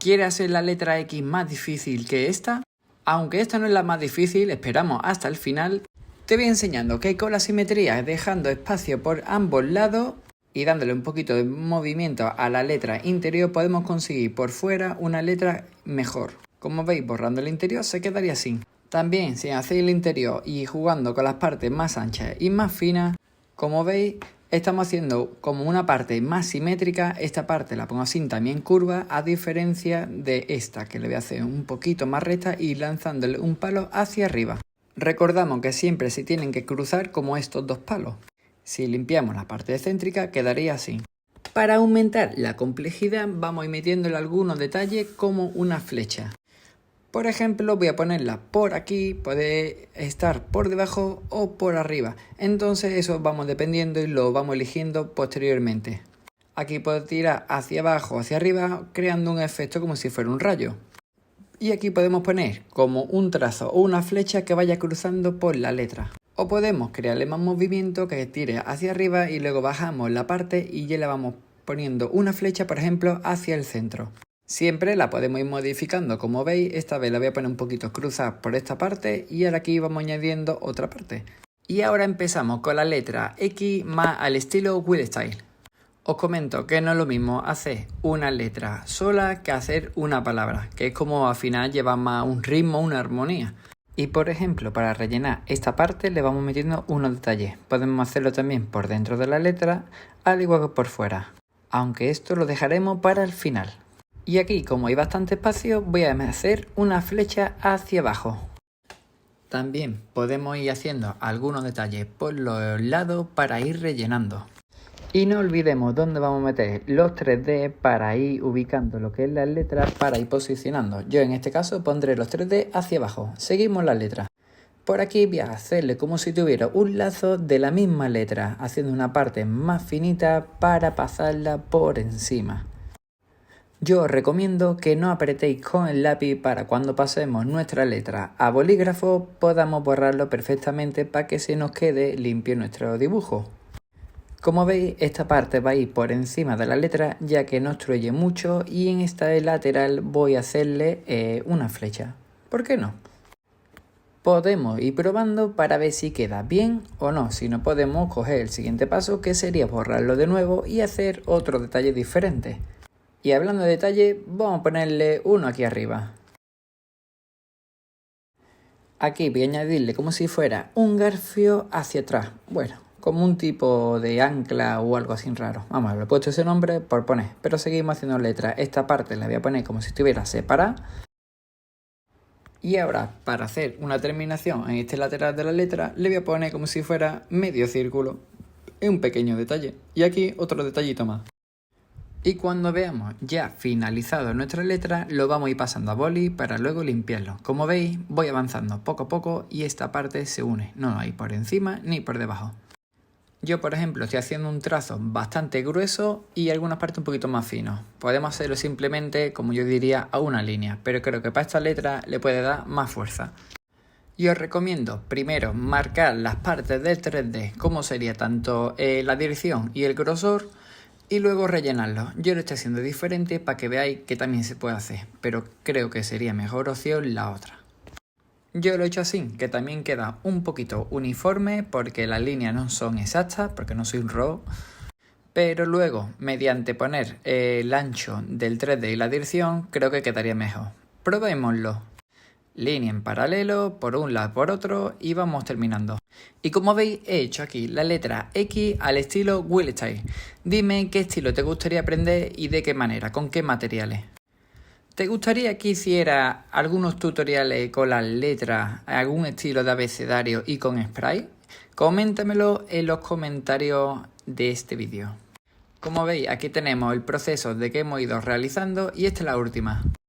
¿Quieres hacer la letra X más difícil que esta? Aunque esta no es la más difícil, esperamos hasta el final. Te voy enseñando que con la simetría, dejando espacio por ambos lados y dándole un poquito de movimiento a la letra interior, podemos conseguir por fuera una letra mejor. Como veis, borrando el interior se quedaría así. También, si hacéis el interior y jugando con las partes más anchas y más finas, como veis, estamos haciendo como una parte más simétrica. Esta parte la pongo así también curva, a diferencia de esta, que le voy a hacer un poquito más recta y lanzándole un palo hacia arriba. Recordamos que siempre se tienen que cruzar como estos dos palos. Si limpiamos la parte excéntrica quedaría así. Para aumentar la complejidad vamos a ir metiéndole algunos detalles como una flecha. Por ejemplo, voy a ponerla por aquí, puede estar por debajo o por arriba. Entonces eso vamos dependiendo y lo vamos eligiendo posteriormente. Aquí puedo tirar hacia abajo o hacia arriba, creando un efecto como si fuera un rayo. Y aquí podemos poner como un trazo o una flecha que vaya cruzando por la letra. O podemos crearle más movimiento que tire hacia arriba y luego bajamos la parte y ya le vamos poniendo una flecha, por ejemplo, hacia el centro. Siempre la podemos ir modificando, como veis, esta vez la voy a poner un poquito cruzada por esta parte y ahora aquí vamos añadiendo otra parte. Y ahora empezamos con la letra X más al estilo Will Style. Os comento que no es lo mismo hacer una letra sola que hacer una palabra, que es como al final lleva más un ritmo, una armonía. Y por ejemplo, para rellenar esta parte le vamos metiendo unos detalles. Podemos hacerlo también por dentro de la letra, al igual que por fuera. Aunque esto lo dejaremos para el final. Y aquí, como hay bastante espacio, voy a hacer una flecha hacia abajo. También podemos ir haciendo algunos detalles por los lados para ir rellenando. Y no olvidemos dónde vamos a meter los 3D para ir ubicando lo que es las letras para ir posicionando. Yo en este caso pondré los 3D hacia abajo. Seguimos las letras. Por aquí voy a hacerle como si tuviera un lazo de la misma letra, haciendo una parte más finita para pasarla por encima. Yo os recomiendo que no apretéis con el lápiz para cuando pasemos nuestra letra a bolígrafo podamos borrarlo perfectamente para que se nos quede limpio nuestro dibujo. Como veis, esta parte va a ir por encima de la letra ya que no obstruye mucho y en esta lateral voy a hacerle una flecha. ¿Por qué no? Podemos ir probando para ver si queda bien o no. Si no, podemos coger el siguiente paso, que sería borrarlo de nuevo y hacer otro detalle diferente. Y hablando de detalle, vamos a ponerle uno aquí arriba. Aquí voy a añadirle como si fuera un garfio hacia atrás. Bueno, como un tipo de ancla o algo así raro. Vamos, le he puesto ese nombre por poner. Pero seguimos haciendo letras. Esta parte la voy a poner como si estuviera separada. Y ahora, para hacer una terminación en este lateral de la letra, le voy a poner como si fuera medio círculo. Es un pequeño detalle. Y aquí otro detallito más. Y cuando veamos ya finalizado nuestra letra, lo vamos a ir pasando a boli para luego limpiarlo. Como veis, voy avanzando poco a poco y esta parte se une. No hay por encima ni por debajo. Yo, por ejemplo, estoy haciendo un trazo bastante grueso y algunas partes un poquito más finos. Podemos hacerlo simplemente, como yo diría, a una línea, pero creo que para esta letra le puede dar más fuerza. Y os recomiendo primero marcar las partes del 3D, como sería tanto la dirección y el grosor, y luego rellenarlo. Yo lo estoy haciendo diferente para que veáis que también se puede hacer, pero creo que sería mejor opción la otra. Yo lo he hecho así, que también queda un poquito uniforme porque las líneas no son exactas, porque no soy un robot. Pero luego, mediante poner el ancho del 3D y la dirección, creo que quedaría mejor. Probémoslo. Línea en paralelo, por un lado por otro y vamos terminando. Y como veis, he hecho aquí la letra X al estilo Will Style. Dime qué estilo te gustaría aprender y de qué manera, con qué materiales. ¿Te gustaría que hiciera algunos tutoriales con las letras, algún estilo de abecedario y con spray? Coméntamelo en los comentarios de este vídeo. Como veis, aquí tenemos el proceso de que hemos ido realizando y esta es la última.